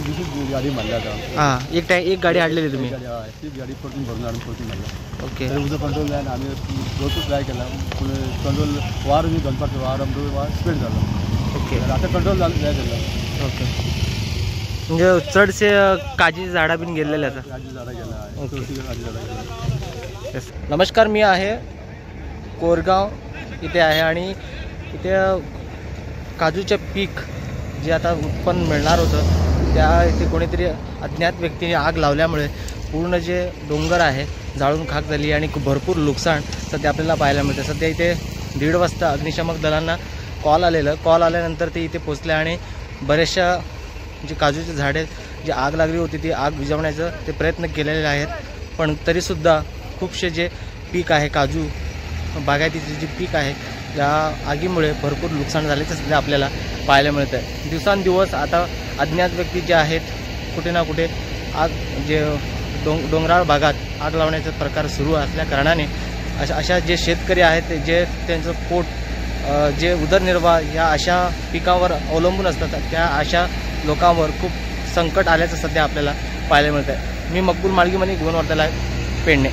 दुसरी गाडी मारली आता. हां, एक गाडी हाडलेली तुम्ही. ती गाडी परतून भरून आणून परतून मारली. ओके. उजं कंट्रोल जाय आम्ही भरपूर ट्राय केला. कंट्रोल वार मी गणपत वार स्पीड झालं. ओके. आता कंट्रोल झालं. ओके. म्हणजे चढसे काजी झाडा बिन गेलेले आता. काजी झाडा गेला. ओके. काजी झाडा गेला. यस. नमस्कार, मी आहे कोरगाव इथे आहे आणि इथे काजूचे पीक जे आता उत्पन्न मिळणार होतं त्या इथे कोणीतरी अज्ञात व्यक्तीने आग लावल्यामुळे पूर्ण जे डोंगर आहे जाळून खाक झाली आणि भरपूर नुकसान सध्या आपल्याला पाहायला मिळते. सध्या इथे 1:30 वाजता अग्निशामक दलांना कॉल आल्यानंतर ते इथे पोचले आणि बऱ्याचशा जे काजूचे झाडे जी आग लागली होती ती आग विझवण्याचं ते प्रयत्न केलेले आहेत. पण तरीसुद्धा खूपसे जे पीक आहे काजू बागायतीचे जे पीक आहे या आगीमुळे भरपूर नुकसान झाल्याचं सध्या आपल्याला पाहायला मिळतं आहे. दिवसांदिवस आता अज्ञात व्यक्ती जे आहेत कुठे ना कुठे आग जे डोंगराळ भागात आग लावण्याचा प्रकार सुरू असल्या कारणाने अशा जे शेतकरी आहेत जे त्यांचं पोट जे उदरनिर्वाह या अशा पिकावर अवलंबून असतात त्या अशा लोकांवर खूप संकट आल्याचं सध्या आपल्याला पाहायला मिळतं आहे. मी मकबूल माळगीमनी गुणवत्ताला पेडणे.